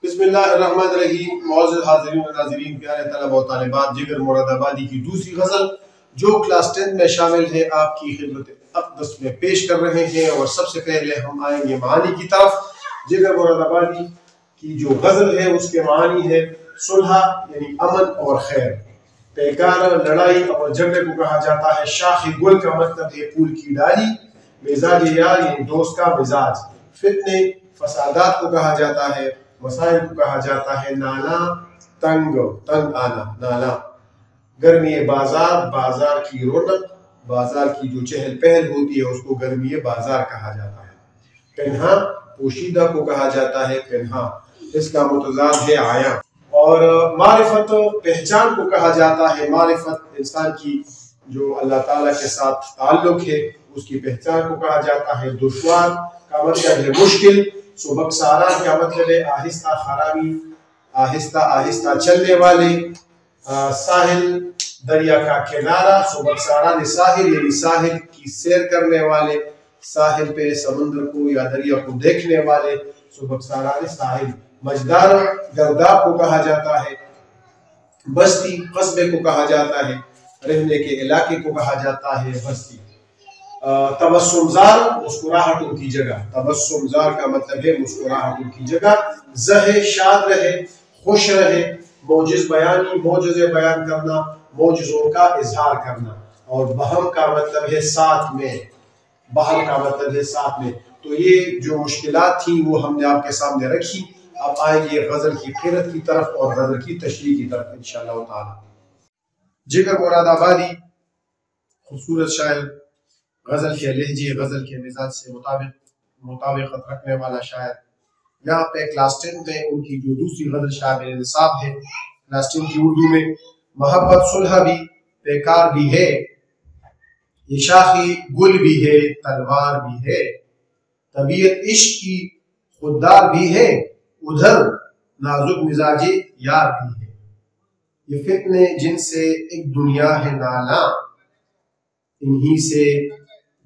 بسم اللہ الرحمن الرحیم۔ معزز حاضرین و ناظرین، پیارے طلبہ و طالبات، جگر مراد آبادی کی دوسری غزل جو کلاس 10 میں شامل ہے آپ کی خدمت اقدس میں پیش کر رہے ہیں۔ اور سب سے پہلے ہم آئیں گے معانی کی طرف۔ جگر مراد آبادی کی جو غزل ہے اس کے معانی ہے صلح یعنی امن اور خیر، پیکار لڑائی اور جھگڑے کو کہا جاتا ہے، شاخ گل کا مطلب ہے پھول کی ڈالی، مزاج یار یعنی دوست کا مزاج، فتنے فسادات کو کہا جاتا ہے، مسائل کو کہا جاتا ہے، نالا تنگ آنا، نالا گرمی بازار، بازار کی رونق، بازار کی جو چہل پہل ہوتی ہے اس کو گرمی بازار کہا جاتا ہے، پنہا پوشیدہ کو کہا جاتا ہے، پنہا اس کا متضاد ہے عیاں، اور معرفت پہچان کو کہا جاتا ہے، معرفت انسان کی جو اللہ تعالیٰ کے ساتھ تعلق ہے اس کی پہچان کو کہا جاتا ہے، دشوار کا مطلب ہے مشکل، سبکساران کا مطلب ہے آہستہ خرامی، آہستہ آہستہ چلنے والے، ساحل دریا کا کنارہ، سبکساران ساحل یعنی ساحل کی سیر کرنے والے، ساحل پہ سمندر کو یا دریا کو دیکھنے والے، سبکساران ساحل، مجدار گرداب کو کہا جاتا ہے، بستی قصبے کو کہا جاتا ہے، رہنے کے علاقے کو کہا جاتا ہے بستی، تبسم زار مسکراہٹوں کی جگہ، تبسم زار کا مطلب ہے مسکراہٹوں کی جگہ، زہے شاد رہے، خوش رہے، موجز بیانی موجزے بیان کرنا، موجزوں کا اظہار کرنا، اور بہم کا مطلب ہے ساتھ میں، بہم کا مطلب ہے ساتھ میں۔ تو یہ جو مشکلات تھیں وہ ہم نے آپ کے سامنے رکھی، اب آئیں گے غزل کی قرت کی طرف اور غزل کی تشریح کی طرف انشاءاللہ تعالی۔ جگر مراد آبادی خوبصورت شاعر، غزل کے لہجے، غزل کے مزاج سے مطابقت رکھنے والا شاعر، یہاں پہ کلاس 10 میں ان کی جو دوسری غزل شامل نصاب ہے، کلاس 10 کی اردو میں، محبت صلح بھی پیکار بھی ہے، یہ شاخی گل بھی ہے تلوار بھی ہے، طبیعت عشق کی خوددار بھی ہے، ادھر نازک مزاج یار بھی ہے، یہ فتنے جن سے ایک دنیا ہے نالا، انہی سے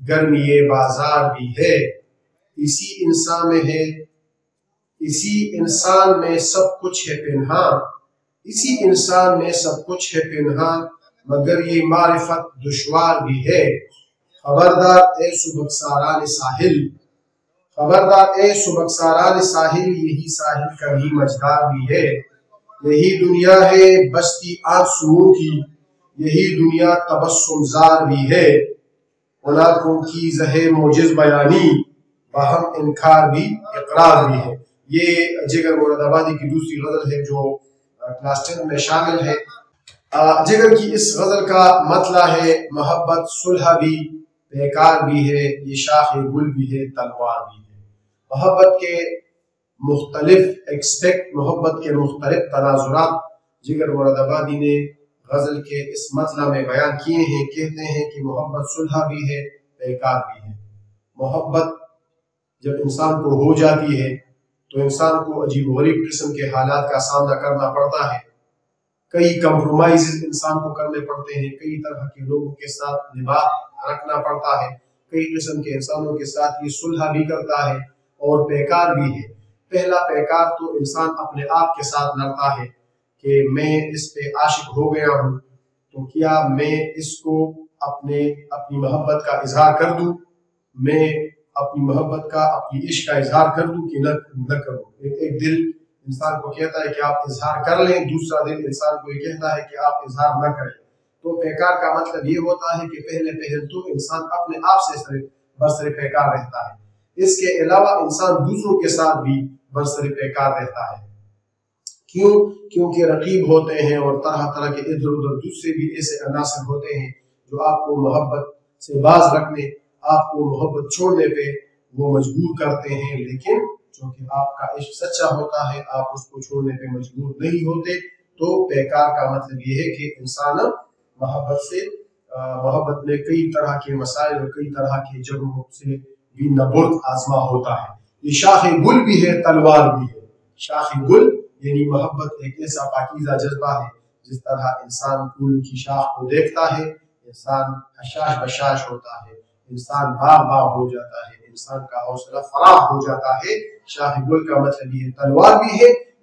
گرمی بازار بھی ہے، اسی انسان میں ہے، اسی انسان میں سب کچھ ہے پنہا، اسی انسان میں سب کچھ ہے پنہا، مگر یہ معرفت دشوار بھی ہے، خبردار اے سبکساران ساحل، خبردار اے سبکساران ساحل، یہی ساحل کبھی مجدار بھی ہے، یہی دنیا ہے بستی آنسوؤں کی، یہی دنیا تبسم زار بھی ہے، ان آنکھوں کی زہے موجز بیانی، باہم انکار بھی اقرار بھی ہے۔ یہ جگر مراد آبادی کی دوسری غزل ہے جو کلاس 10 میں شامل ہے۔ جگر کی اس غزل کا مطلع ہے محبت صلح بھی پیکار بھی ہے، یہ شاخ گل بھی ہے تلوار بھی ہے۔ محبت کے مختلف ایکسپیکٹ، محبت کے مختلف تناظرات جگر مراد آبادی نے غزل کے اس مطلع میں بیان کیے ہیں۔ کہتے ہیں کہ محبت صلح بھی ہے پیکار بھی ہے۔ محبت جب انسان کو ہو جاتی ہے تو انسان کو عجیب و غریب قسم کے حالات کا سامنا کرنا پڑتا ہے، کئی کمپرومائز انسان کو کرنے پڑتے ہیں، کئی طرح کے لوگوں کے ساتھ نباہ رکھنا پڑتا ہے، کئی قسم کے انسانوں کے ساتھ یہ صلح بھی کرتا ہے اور پیکار بھی ہے۔ پہلا پیکار تو انسان اپنے آپ کے ساتھ لڑتا ہے کہ میں اس پہ عاشق ہو گیا ہوں، تو کیا میں اس کو اپنی محبت کا اظہار کر دوں، میں اپنی محبت کا، اپنی عشق کا اظہار کر دوں کہ نہ کروں۔ ایک دل انسان کو کہتا ہے کہ آپ اظہار کر لیں، دوسرا دل انسان کو یہ کہتا ہے کہ آپ اظہار نہ کریں۔ تو پیکار کا مطلب یہ ہوتا ہے کہ پہلے تو انسان اپنے آپ سے برسر پیکار رہتا ہے، اس کے علاوہ انسان دوسروں کے ساتھ بھی برسر پیکار رہتا ہے۔ کیوں؟ کیونکہ رقیب ہوتے ہیں اور طرح طرح کے ادھر ادھر دوسرے بھی ایسے عناصر ہوتے ہیں جو آپ کو محبت سے باز رکھنے، آپ کو محبت چھوڑنے پہ وہ مجبور کرتے ہیں، لیکن چونکہ آپ کا عشق سچا ہوتا ہے آپ اس کو چھوڑنے پہ مجبور نہیں ہوتے۔ تو پیکار کا مطلب یہ ہے کہ انسان محبت میں کئی طرح کے مسائل اور کئی طرح کے جگہوں سے بھی نبرد آزما ہوتا ہے۔ یہ شاخ گل بھی ہے تلوار بھی ہے۔ شاخ گل یعنی محبت ایک ایسا پاکیزہ جذبہ ہے، جس طرح انسان پھول کی شاخ کو دیکھتا ہے انسان حشاش بشاش ہوتا ہے، انسان باغ ہو جاتا ہے، انسان کا حوصلہ فراغ ہو جاتا ہے۔ شاخ گل کا مطلب یہ تلوار بھی ہے،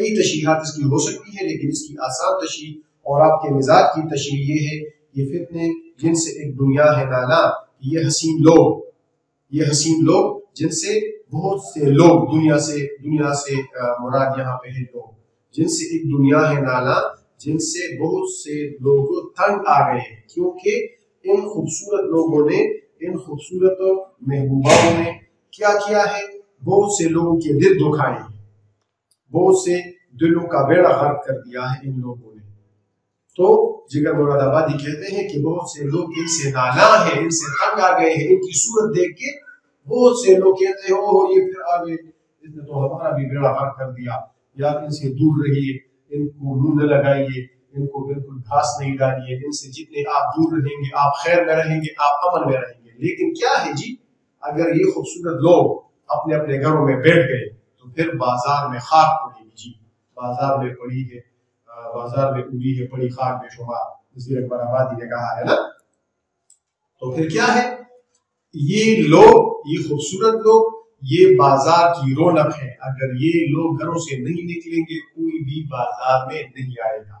کئی تشریحات اس کی ہو سکتی ہے، لیکن اس کی آسان تشریح اور آپ کے مزاج کی تشریح یہ ہے، یہ فتنے جن سے ایک دنیا ہے نالا، یہ حسین لوگ جن سے بہت سے لوگ دنیا سے مراد یہاں پہ ہے لوگ، جن سے ایک دنیا ہے نالا، جن سے بہت سے لوگ تنگ آ گئے ہیں، کیونکہ ان خوبصورت لوگوں نے، ان خوبصورت محبوباؤں نے کیا کیا ہے؟ بہت سے لوگوں کے دل دکھائے ہیں، بہت سے دلوں کا بیڑا غرق کر دیا ہے ان لوگوں نے۔ تو جگر مراد آبادی کہتے ہیں کہ بہت سے لوگ ان سے نالاں ہیں، ان سے تنگ آ گئے ہیں، ان کی صورت دیکھ کے بہت سے لوگ کہتے ہیں اوہ یہ پھر آ گئے، اس نے تو ہمارا بھی بیڑا غرق کر دیا، یا ان سے دور رہیے، ان کو منہ نہ لگائیے، ان کو بالکل گھاس نہیں ڈالیے، ان سے جتنے آپ دور رہیں گے آپ خیر میں رہیں گے، آپ امن میں رہیں گے۔ لیکن کیا ہے جی، اگر یہ خوبصورت لوگ اپنے اپنے گھروں میں بیٹھ گئے تو پھر بازار میں خاک پڑے گی جی، بازار میں پڑی ہے، بازار میں اڑی ہے پڑی خاک بے شمار، وزیر اکبر آبادی نے کہا ہے نا۔ تو پھر کیا ہے، یہ لوگ، یہ خوبصورت لوگ، یہ بازار کی رونق ہے۔ اگر یہ لوگ گھروں سے نہیں نکلیں گے کوئی بھی بازار میں نہیں آئے گا۔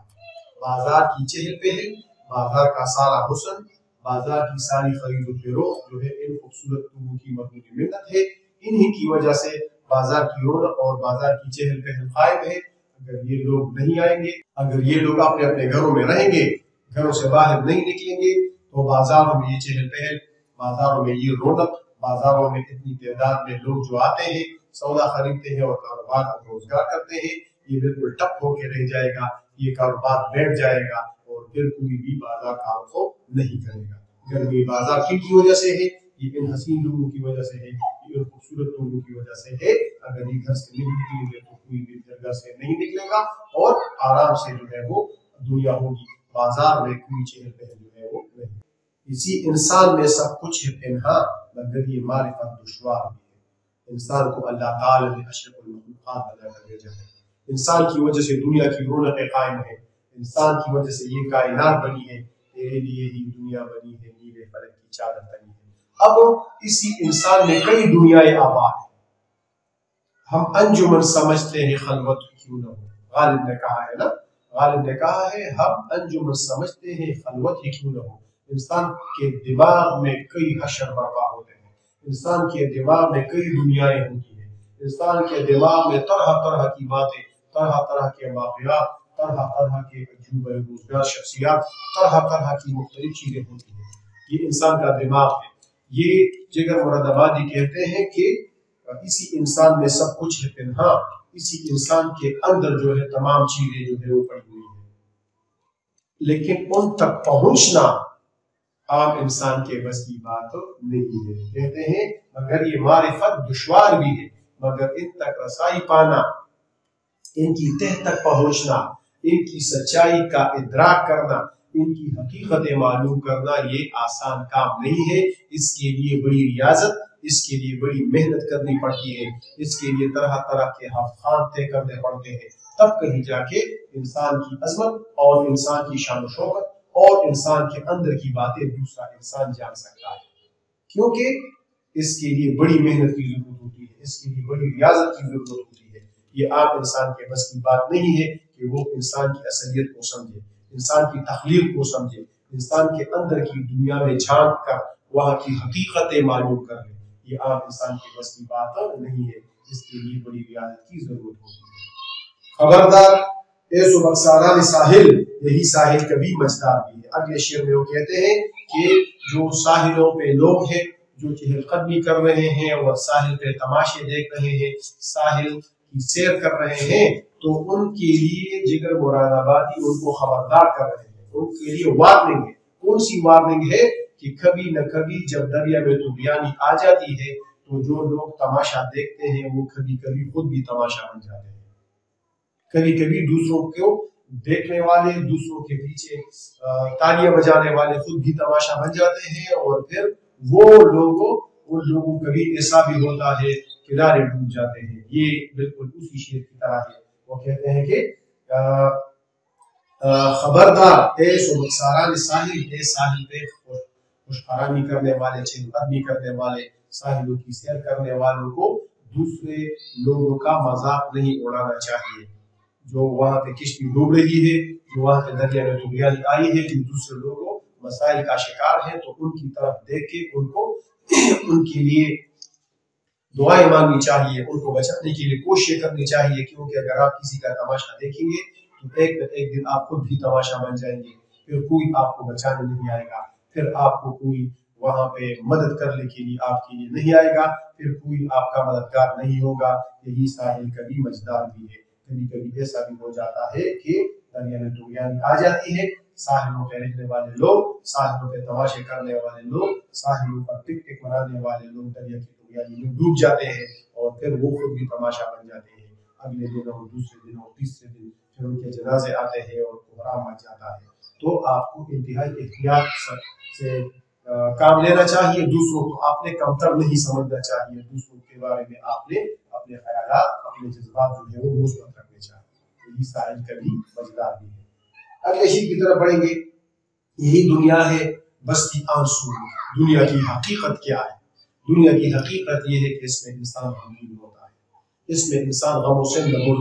بازار کی چہل پہل، بازار کا سارا حسن، بازار کی ساری خرید و فروخت جو ہے ان خوبصورت لوگوں کی مضمون منت ہے، انہی کی وجہ سے بازار کی رونق اور بازار کی چہل پہل قائم ہے۔ اگر یہ لوگ نہیں آئیں گے، اگر یہ لوگ اپنے اپنے گھروں میں رہیں گے، گھروں سے باہر نہیں نکلیں گے، تو بازاروں میں یہ چہل پہل، بازاروں میں یہ رونق، بازاروں میں اتنی تعداد میں لوگ جو آتے ہیں، سودا خریدتے ہیں اور کاروبار اور روزگار کرتے ہیں، یہ بالکل ٹپ ہو کے رہ جائے گا، یہ کاروبار بیٹھ جائے گا اور پھر کوئی بھی بازار کام کو نہیں کرے گا۔ گرمی بازار کن کی وجہ سے ہے؟ یہ ان حسین لوگوں کی وجہ سے ہے، یہ ان خوبصورت لوگوں کی وجہ سے ہے۔ اگر یہ گھر سے نہیں نکلیں گے تو کوئی بھی گھر سے نہیں نکلے گا اور آرام سے جو ہے وہ دنیا ہوگی، بازار میں کوئی چہل پہل جو ہے وہ نہیں۔ اسی انسان میں سب کچھ ہے پنہاں، مگر یہ معرفت دشوار بھی ہے۔ انسان کو اللہ تعالی نے اشرف المخلوقات بنا کر بھیجا ہے، انسان کی وجہ سے دنیا کی رونقیں قائم ہے، انسان کی وجہ سے یہ کائنات بنی ہے، تیرے لیے ہی دنیا بنی ہے، نیلے فلک کی چادر تنی ہے۔ اب اسی انسان میں کئی دنیائیں آباد ہیں، ہم انجمن سمجھتے ہیں خلوت کیوں نہ ہو، غالب نے کہا ہے نا، غالب نے کہا ہے ہم انجمن سمجھتے ہیں خلوت ہی کیوں نہ ہو۔ انسان کے دماغ میں کئی حشر برپا ہوتے ہیں، انسان کے دماغ میں کئی دنیائیں ہوتی ہیں، انسان کے دماغ میں طرح طرح کی باتیں، طرح طرح کے واقعات، طرح طرح کے عجوبہ روزگار شخصیات، طرح طرح کی مختلف چیزیں ہوتی ہیں۔ یہ انسان کا دماغ ہے۔ یہ جگر مراد آبادی کہتے ہیں کہ اسی انسان میں سب کچھ ہے پنہاں، اسی انسان کے اندر جو ہے تمام چیزیں جو ہے وہ پڑی ہوئی ہیں، لیکن ان تک پہنچنا عام انسان کے بس کی بات نہیں ہے۔ کہتے ہیں مگر یہ معرفت دشوار بھی ہے، مگر ان تک رسائی پانا، ان کی تہ تک پہنچنا، ان کی سچائی کا ادراک کرنا، ان کی حقیقت معلوم کرنا یہ آسان کام نہیں ہے۔ اس کے لیے بڑی ریاضت، اس کے لیے بڑی محنت کرنی پڑتی ہے، اس کے لیے طرح طرح کے ہفتخان طے کرنے پڑتے ہیں، تب کہیں جا کے انسان کی عظمت اور انسان کی شان و شوکت اور انسان کے اندر کی باتیں دوسرا انسان جان سکتا ہے، کیونکہ اس کے لیے بڑی محنت کی ضرورت ہوتی ہے، اس کے لیے بڑی ریاضت کی ضرورت ہوتی ہے۔ یہ عام انسان کے بس کی بات نہیں ہے کہ وہ انسان کی اصلیت کو سمجھے، انسان کی تخلیق کو سمجھے، انسان کے اندر کی دنیا میں جھانک کر وہاں کی حقیقتیں معلوم کر لے۔ یہ عام انسان کے بس کی بات نہیں ہے، اس کے لیے بڑی ریاضت کی ضرورت ہوتی ہے۔ خبردار اے سبکساران ساحل، یہی ساحل کبھی مزدار بھی ہے۔ اگلے شعر میں وہ کہتے ہیں کہ جو ساحلوں پہ لوگ ہیں جو چہل قدمی کر رہے ہیں اور ساحل پہ تماشے دیکھ رہے ہیں، ساحل کی سیر کر رہے ہیں، تو ان کے لیے جگر مراد آبادی ان کو خبردار کر رہے ہیں، ان کے لیے وارننگ ہے۔ کون سی وارننگ ہے؟ کہ کبھی نہ کبھی جب دریا میں طغیانی آ جاتی ہے تو جو لوگ تماشا دیکھتے ہیں وہ کبھی کبھی خود بھی تماشا بن جاتے ہیں، کبھی کبھی دوسروں کو دیکھنے والے، دوسروں کے پیچھے تالیاں بجانے والے خود بھی تماشا بن جاتے ہیں، اور پھر وہ ان لوگوں کبھی ایسا بھی ہوتا ہے کنارے ڈوب جاتے ہیں۔ یہ بالکل اسی شعر کی طرح ہے۔ وہ کہتے ہیں کہ خبردار اے سبکساران ساحل، اے ساحل پہ خوشخرامی کرنے والے، چہل قدمی کرنے والے، ساحلوں کی سیر کرنے والوں کو دوسرے لوگوں کا مذاق نہیں اڑانا چاہیے۔ جو وہاں پہ کشتی ڈوب رہی ہے، جو وہاں پہ دریا میں طغیان آئی ہے، جو دوسرے لوگوں مسائل کا شکار ہیں، تو ان کی طرف دیکھ کے ان کو ان کے لیے دعائیں مانگنی چاہیے، ان کو بچانے کے لیے کوشش کرنی چاہیے، کیونکہ اگر آپ کسی کا تماشا دیکھیں گے تو ایک دن آپ خود بھی تماشا بن جائیں گے، پھر کوئی آپ کو بچانے نہیں آئے گا، پھر آپ کو کوئی وہاں پہ مدد کرنے کے لیے آپ کے لیے نہیں آئے گا، پھر کوئی آپ کا مددگار نہیں ہوگا۔ یہی ساحل کبھی مزدار بھی ہے، کبھی کبھی ایسا بھی ہو جاتا ہے کہ دریا میں طغیان آ جاتی ہے، ساحلوں پہ رہنے والے لوگ، ساحلوں پہ تماشے کرنے والے لوگ، ساحلوں پر پکنک منانے والے لوگ دریا کی طغیانی میں ڈوب جاتے ہیں، اور پھر وہ خود بھی تماشا بن جاتے ہیں۔ اگلے دن اور دوسرے دن اور تیسرے دن پھر ان کے جنازے آتے ہیں اور کوہرام مچ جاتا ہے۔ تو آپ کو انتہائی احتیاط سے کام لینا چاہیے، دوسروں کو آپ نے کمتر نہیں سمجھنا چاہیے، دوسروں کے بارے میں آپ نے اپنے خیالات، اپنے جذبات جو ہے وہ مثبت رکھنے چاہیے۔ یہی ساحل کبھی مزدار بھی ہے۔ اگلے شیء کی طرف پڑھیں گے، یہی دنیا ہے بستی آنسو، دنیا کی حقیقت کیا ہے؟ دنیا کی حقیقت یہ ہے کہ اس میں انسان غمگین ہوتا ہے، اس میں انسان غموں سے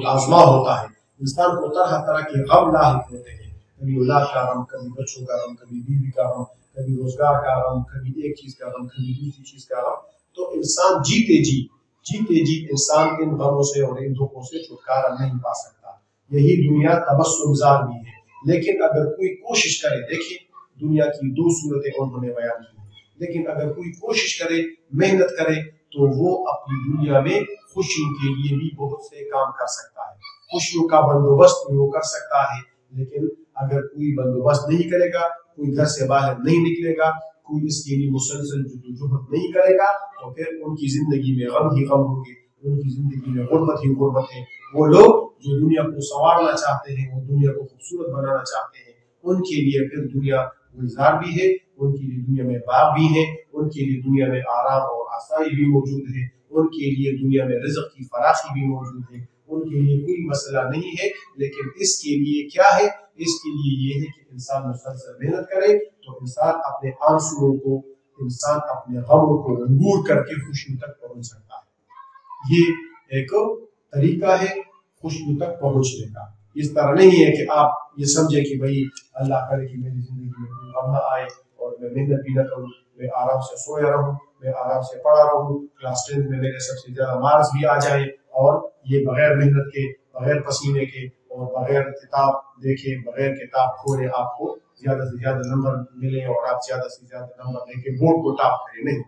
آزما ہوتا ہے، انسان کو طرح طرح کے غم لاحق ہوتے ہیں، کبھی اولاد کا غم، کبھی بچوں کا غم، کبھی بیوی کا غم، کبھی روزگار کا غم، کبھی ایک چیز کا غم، کبھی دوسری چیز کا غم۔ تو انسان جیتے جی انسان ان غموں سے اور ان دکھوں سے چھٹکارا نہیں پا سکتا۔ یہی دنیا تبسم زار بھی ہے، لیکن اگر کوئی کوشش کرے، دیکھیں دنیا کی دو صورتیں انہوں نے بیان کی، لیکن اگر کوئی کوشش کرے، محنت کرے، تو وہ اپنی دنیا میں خوشیوں کے لیے بھی بہت سے کام کر سکتا ہے، خوشیوں کا بندوبست بھی وہ کر سکتا ہے۔ لیکن اگر کوئی بندوبست نہیں کرے گا، کوئی گھر سے باہر نہیں نکلے گا، کوئی اس کے لیے مسلسل جدوجہد نہیں کرے گا، تو پھر ان کی زندگی میں غم ہی غم ہوں گے، ان کی زندگی میں غربت ہی غربت ہے۔ وہ لوگ جو دنیا کو سنوارنا چاہتے ہیں، وہ دنیا کو خوبصورت بنانا چاہتے ہیں، ان کے لیے پھر دنیا گلزار بھی ہے، ان کے لیے دنیا میں باغ بھی ہے، ان کے لیے دنیا میں آرام اور آسائی بھی موجود ہے، ان کے لیے دنیا میں رزق کی فراخی بھی موجود ہے، ان کے لیے کوئی مسئلہ نہیں ہے۔ لیکن اس کے لیے کیا ہے؟ اس کے لیے یہ ہے کہ انسان مسلسل محنت کرے، تو انسان اپنے آنسوؤں کو، انسان اپنے غموں کو عبور کر کے خوشیوں تک پہنچ سکتا ہے۔ یہ ایک طریقہ ہے خوشیوں تک پہنچنے کا۔ اس طرح نہیں ہے کہ آپ یہ سمجھیں کہ بھئی اللہ کرے کہ میری زندگی میں کوئی غم نہ آئے اور میں محنت بھی نہ کروں، میں آرام سے سویا رہوں، میں آرام سے پڑھا رہوں، کلاس 10 میں میرے سب سے زیادہ مارکس بھی آ جائے، اور یہ بغیر محنت کے، بغیر پسینے کے اور بغیر کتاب دیکھے، بغیر کتاب کھولے آپ کو زیادہ سے زیادہ نمبر ملے اور آپ زیادہ سے زیادہ نمبر لے کے بورڈ کو ٹاپ کریں، نہیں۔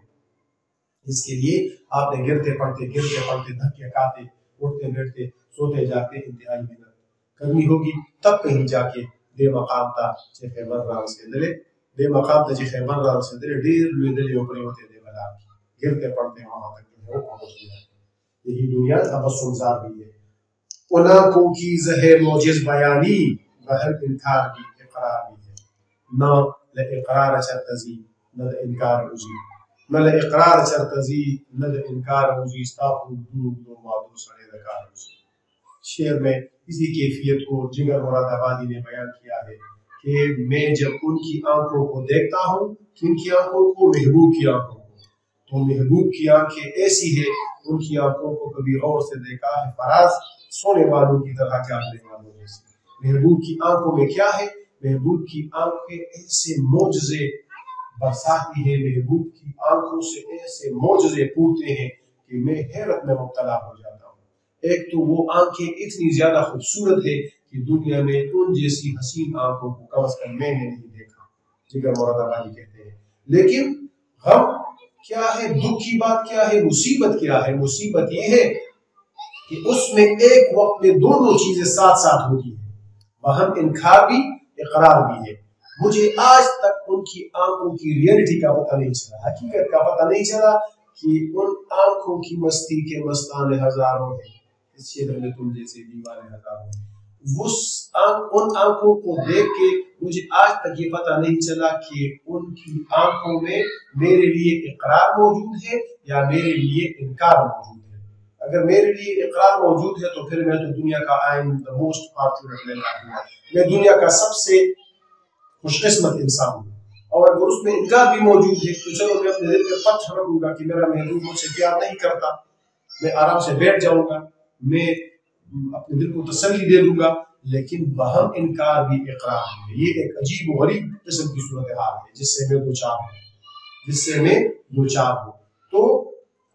اس کے لیے آپ نے گرتے پڑھتے دھکے کھاتے، اٹھتے بیٹھتے سوتے جاگتے انتہائی محنت کرنی ہوگی، تب کہیں جا کے بے مقام تا چے خیبر ران سے دلے، بے مقام تا چے خیبر ران سے دلے ڈیر لوے دلے اوپری ہوتے دے بلا کی، گرتے پڑھتے وہاں تک جو ہے وہ پہنچ گیا۔ یہی دنیا تبسم زار بھی ہے۔ اونا کو کی زہر موجز بیانی، بہر انکار بھی اقرار بھی ہے۔ نہ لإقرار چرتزی، نہ انکار روزی، نہ لإقرار چرتزی، نہ انکار روزی، استاپو دو دو مادو سڑے دکار روزی۔ شعر میں اسی کیفیت کو جگر مراد آبادی نے بیان کیا ہے کہ میں جب ان کی آنکھوں کو دیکھتا ہوں، کن کی آنکھوں کو؟ محبوب کی آنکھوں کو، تو محبوب کی آنکھیں ایسی ہے، ان کی آنکھوں کو کبھی غور سے دیکھا ہے فراز سونے والوں کی طرح جاگنے والوں جیسے۔ محبوب کی آنکھوں میں کیا ہے؟ محبوب کی آنکھیں ایسے معجزے برساتی ہیں، محبوب کی آنکھوں سے ایسے معجزے پھوٹتے ہیں کہ میں حیرت میں مبتلا ہو جاتا ہوں۔ ایک تو وہ آنکھیں اتنی زیادہ خوبصورت ہے کہ دنیا میں ان جیسی حسین آنکھوں کو کم از کم میں نے نہیں دیکھا، جگر مراد آبادی کہتے ہیں۔ لیکن غم کیا ہے؟ دکھ کی بات کیا ہے؟ مصیبت کیا ہے؟ مصیبت یہ ہے کہ اس میں ایک وقت میں دونوں چیزیں ساتھ ساتھ ہوتی ہیں، وہم انکار بھی، اقرار بھی ہے۔ مجھے آج تک ان کی آنکھوں کی ریئلٹی کا پتہ نہیں چلا، حقیقت کا پتہ نہیں چلا کہ ان آنکھوں کی مستی کے مستانے ہزاروں ہیں، اس شہر میں تم جیسے دیوانے ہزاروں ہیں۔ ان آنکھوں کو دیکھ کے مجھے آج تک یہ پتہ نہیں چلا کہ ان کی آنکھوں میں میرے لیے اقرار موجود ہے یا میرے لیے انکار موجود ہے۔ اگر میرے لیے اقرار موجود ہے تو پھر میں تو دنیا کا I am the most fortunate man، میں دنیا کا سب سے خوش قسمت انسان ہوں، اور اگر اس میں انکار بھی موجود ہے تو چلو میں اپنے دل پہ پتھر رکھوں گا کہ میرا محبوب مجھ سے پیار نہیں کرتا، میں آرام سے بیٹھ جاؤں گا، میں اپنے دل کو تسلی دے دوں گا، لیکن بہم انکار بھی اقرار ہے۔ یہ ایک عجیب و غریب قسم کی صورتحال ہے جس سے میں دوچار ہوں۔ تو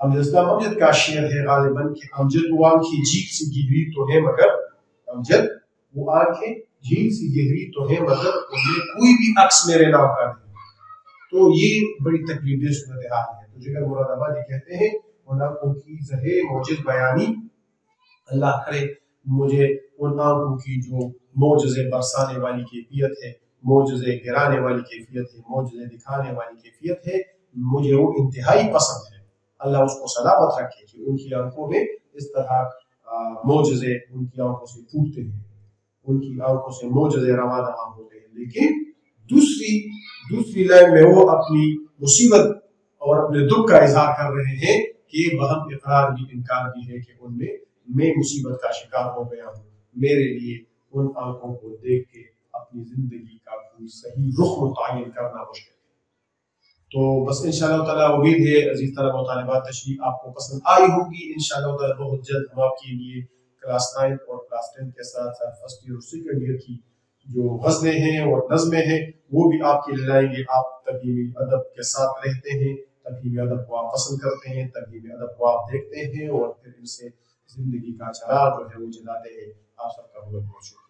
امجد اسلام امجد کا شعر ہے غالباً کہ امجد وہ آنکھیں جھیل سی گہری تو ہے مگر امجد وہ آنکھیں جھیل سی گہری تو ہے مگر ان میں کوئی بھی عکس میرے نام کا نہیں۔ تو یہ بڑی تکلیف دہ صورتحال ہے۔ تو جگر مراد آبادی کہتے ہیں ان آنکھوں کی زہے موجز بیانی، اللہ کرے مجھے ان آنکھوں کی جو موجزے برسانے والی کیفیت ہے، موجزے گرانے والی کیفیت ہے، موجزے دکھانے والی کیفیت ہے، مجھے وہ انتہائی پسند ہے۔ اللہ اس کو سلامت رکھے کہ ان کی آنکھوں میں اس طرح موجزے ان کی آنکھوں سے پھوٹتے ہیں، ان کی آنکھوں سے موجزے رواں دواں ہوتے ہیں۔ لیکن دوسری لائن میں وہ اپنی مصیبت اور اپنے دکھ کا اظہار کر رہے ہیں کہ بہم اقرار بھی انکار بھی ہے کہ ان میں مصیبت کا شکار ہو گیا ہوں، میرے لیے ان آنکھوں کو دیکھ کے اپنی زندگی کا کوئی صحیح رخ متعین کرنا مشکل ہے۔ تو بس انشاءاللہ تعالیٰ امید ہے عزیز طلبہ و طالبات تشریح آپ کو پسند آئی ہوگی۔ انشاءاللہ تعالیٰ بہت جلد ہم آپ کے لیے کلاس 9 اور کلاس 10 کے ساتھ ساتھ فرسٹ ایئر اور سیکنڈ ایئر کی جو غزلیں ہیں اور نظمیں ہیں وہ بھی آپ کے لیے لائیں گے۔ آپ ترغیبی ادب کے ساتھ رہتے ہیں، ترغیبی ادب کو آپ پسند کرتے ہیں، ترغیبی ادب کو آپ دیکھتے ہیں اور پھر ان سے زندگی کا چراغ جو ہے وہ جلاتے ہیں۔ آپ سب کا بہت بہت شکریہ۔